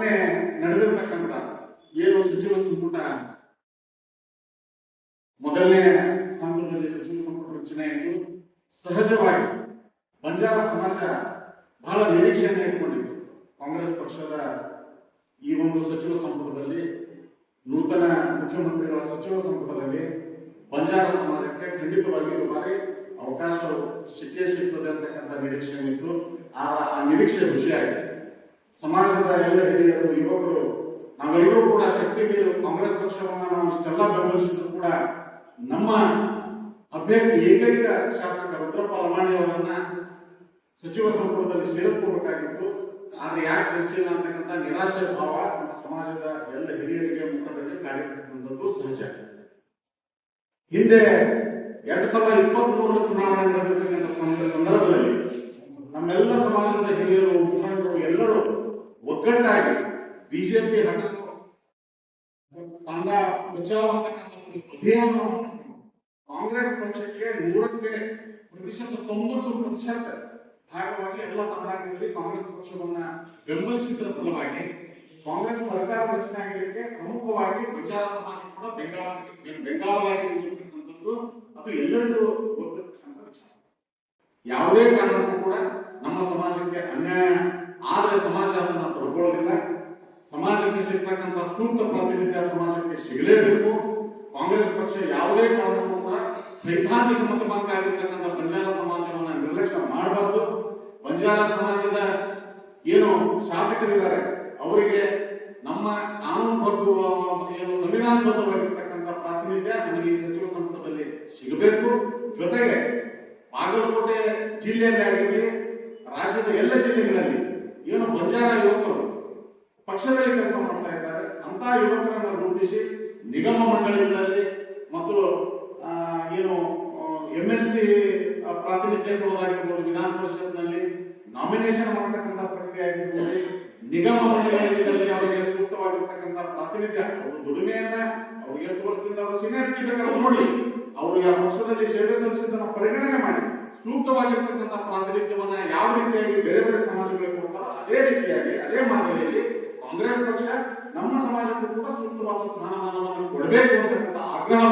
ಮೊನ್ನೆ ನಡೆದಿರ್ತಕ್ಕಂಥ ಏನು ಸಚಿವ ಸಂಪುಟ ಮೊದಲನೇ ಹಂತದಲ್ಲಿ ಸಚಿವ ಸಂಪುಟ ರಚನೆ ಆಯಿತು. ಸಹಜವಾಗಿ ಬಂಜಾರ ಸಮಾಜ ಬಹಳ ನಿರೀಕ್ಷೆಯನ್ನು ಇಟ್ಕೊಂಡಿತ್ತು. ಕಾಂಗ್ರೆಸ್ ಪಕ್ಷದ ಈ ಒಂದು ಸಚಿವ ಸಂಪುಟದಲ್ಲಿ, ನೂತನ ಮುಖ್ಯಮಂತ್ರಿಗಳ ಸಚಿವ ಸಂಪುಟದಲ್ಲಿ ಬಂಜಾರ ಸಮಾಜಕ್ಕೆ ಖಂಡಿತವಾಗಿ ಬಾರಿ ಅವಕಾಶ ಸಿಗ್ತದೆ ಅಂತಕ್ಕಂಥ ನಿರೀಕ್ಷೆ ಇತ್ತು. ಆದ್ರೆ ಆ ನಿರೀಕ್ಷೆ ಖುಷಿಯಾಗಿದೆ. ಸಮಾಜದ ಎಲ್ಲ ಹಿರಿಯರು, ಯುವಕರು, ನಾವೆಲ್ಲರೂ ಕೂಡ ಶಕ್ತಿ ಮೀರಿ ಕಾಂಗ್ರೆಸ್ ಪಕ್ಷವನ್ನ ನಾವು ಇಷ್ಟೆಲ್ಲ ಬೆಂಬಲಿಸಿದ್ರು ಕೂಡ ನಮ್ಮ ಅಭ್ಯರ್ಥಿ ಏಕೈಕ ಶಾಸಕ ರುದ್ರಪ್ಪ ಲಮಾಣಿ ಅವರನ್ನ ಸಚಿವ ಸಂಪುಟದಲ್ಲಿ ಸೇರಿಸ್ಕೋಬೇಕಾಗಿತ್ತು. ಆದ್ರೆ ಯಾಕೆ ಸೇರಿಸಿಲ್ಲ ಅಂತಕ್ಕಂಥ ನಿರಾಶೆ ಭಾವ ನಮ್ಮ ಸಮಾಜದ ಎಲ್ಲ ಹಿರಿಯರಿಗೆ, ಮುಖಂಡರಿಗೆ ಕಾಡಿರ್ತಕ್ಕಂಥದ್ದು ಸಹಜ. ಹಿಂದೆ 2023 ಚುನಾವಣೆ ನಡೆದಿರ್ತಕ್ಕಂಥ ಸಂದರ್ಭದಲ್ಲಿ ನಮ್ಮೆಲ್ಲ ಸಮಾಜದ ಹಿರಿಯರು, ಮುಖಂಡರು ಎಲ್ಲರೂ ಒಗ್ಗಟ್ಟಾಗಿ ಬಿಜೆಪಿ ಹಠ ತಾಂಡ ಬಚಾವ್ ಅಂತಕ್ಕಂಥ ಅಭಿಯಾನ ಕಾಂಗ್ರೆಸ್ ಪಕ್ಷಕ್ಕೆ 90% ಭಾಗವಾಗಿ ಎಲ್ಲ ತಾಂಡಾಗಳಲ್ಲಿ ಕಾಂಗ್ರೆಸ್ ಪಕ್ಷವನ್ನ ಬೆಂಬಲಿಸಿದ್ರ ಫಲವಾಗಿ ಕಾಂಗ್ರೆಸ್ ಸರ್ಕಾರ ರಚನೆ ಆಗಲಿಕ್ಕೆ ಪ್ರಮುಖವಾಗಿ ಬಂಜಾರ ಸಮಾಜ ಕೂಡ ಬೆಂಗಾವಲಾಗಿ ನಿಲ್ಲಿಸಿರ್ತಕ್ಕಂಥದ್ದು ಅದು ಎಲ್ಲರಿಗೂ ಗೊತ್ತಿರ್ತಕ್ಕಂಥ ವಿಚಾರ. ಯಾವುದೇ ಕಾರಣಕ್ಕೂ ಕೂಡ ನಮ್ಮ ಸಮಾಜಕ್ಕೆ ಅನ್ಯಾಯ ಆದ್ರೆ ಸಮಾಜ ಅದನ್ನ ತಡ್ಕೊಳ್ಳೋದಿಲ್ಲ. ಸಮಾಜಕ್ಕೆ ಸಿಗ್ತಕ್ಕಂಥ ಸೂಕ್ತ ಪ್ರಾತಿನಿಧ್ಯ ಸಮಾಜಕ್ಕೆ ಸಿಗಲೇಬೇಕು. ಕಾಂಗ್ರೆಸ್ ಪಕ್ಷ ಯಾವುದೇ ಕಾರಣಕ್ಕೂ ಕೂಡ ಸೈದ್ಧಾಂತಿಕ ಮತಬಂಧ ಆಗಿರ್ತಕ್ಕಂಥ ಬಂಜಾರ ಸಮಾಜವನ್ನ ನಿರ್ಲಕ್ಷ್ಯ ಮಾಡಬಾರ್ದು. ಬಂಜಾರ ಸಮಾಜದ ಏನು ಶಾಸಕರಿದ್ದಾರೆ ಅವರಿಗೆ ನಮ್ಮ ಕಾನೂನುಬದ್ಧ ಏನು ಸಂವಿಧಾನಬದ್ಧವಾಗಿರ್ತಕ್ಕಂಥ ಪ್ರಾತಿನಿಧ್ಯ ನಮಗೆ ಈ ಸಚಿವ ಸಂಪುಟದಲ್ಲಿ ಸಿಗಬೇಕು. ಜೊತೆಗೆ ಬಾಗಲಕೋಟೆ ಜಿಲ್ಲೆಯಲ್ಲಿ ಆಗಿರಲಿ, ರಾಜ್ಯದ ಎಲ್ಲ ಜಿಲ್ಲೆಗಳಲ್ಲಿ ಏನು ಬಂಜಾರ ಯುವಕರು ಪಕ್ಷದಲ್ಲಿ ಕೆಲಸ ಮಾಡ್ತಾ ಇದ್ದಾರೆ ಅಂತ ಯುವಕರನ್ನು ರೂಪಿಸಿ ನಿಗಮ ಮಂಡಳಿಗಳಲ್ಲಿ ಮತ್ತು ಏನು MLC ಪ್ರಾತಿನಿಧ್ಯ ಕೊಡೋದಾಗಿರ್ಬೋದು, ವಿಧಾನ ಪರಿಷತ್ನಲ್ಲಿ ನಾಮಿನೇಷನ್ ಮಾಡತಕ್ಕಂಥ ಪ್ರಕ್ರಿಯೆ ಆಗಿರ್ಬೋದು, ನಿಗಮ ಮಂಡಳಿಗಳಲ್ಲಿ ಅವರಿಗೆ ಸೂಕ್ತವಾಗಿರ್ತಕ್ಕಂಥ ಪ್ರಾತಿನಿಧ್ಯ, ಅವರು ದುಡಿಮೆಯನ್ನ ಅವ್ರಿಗೆ ಎಷ್ಟು ವರ್ಷದಿಂದ ಅವರು ಸೀನಿಯಾರಿಟಿ ಬೇಕಾದ್ರೆ ನೋಡಿ, ಅವರು ಯಾವ ಪಕ್ಷದಲ್ಲಿ ಸೇವೆ ಸಲ್ಲಿಸಿದ್ದನ್ನು ಪರಿಗಣನೆ ಮಾಡಿ ಸೂಕ್ತವಾಗಿರ್ತಕ್ಕಂಥ ಪ್ರಾತಿನಿಧ್ಯವನ್ನ ಯಾವ ರೀತಿಯಾಗಿ ಬೇರೆ ಬೇರೆ ಸಮಾಜಗಳಿಗೆ ಕೊಡ್ತಾರೋ ಅದೇ ರೀತಿಯಾಗಿ ಅದೇ ಮಾದರಿಯಲ್ಲಿ ಕಾಂಗ್ರೆಸ್ ಪಕ್ಷ ನಮ್ಮ ಸಮಾಜಕ್ಕೂ ಕೂಡ ಸೂಕ್ತವಾದ ಸ್ಥಾನಮಾನವನ್ನು ಕೊಡಬೇಕು ಅಂತಕ್ಕಂಥ ಆಗ್ರಹ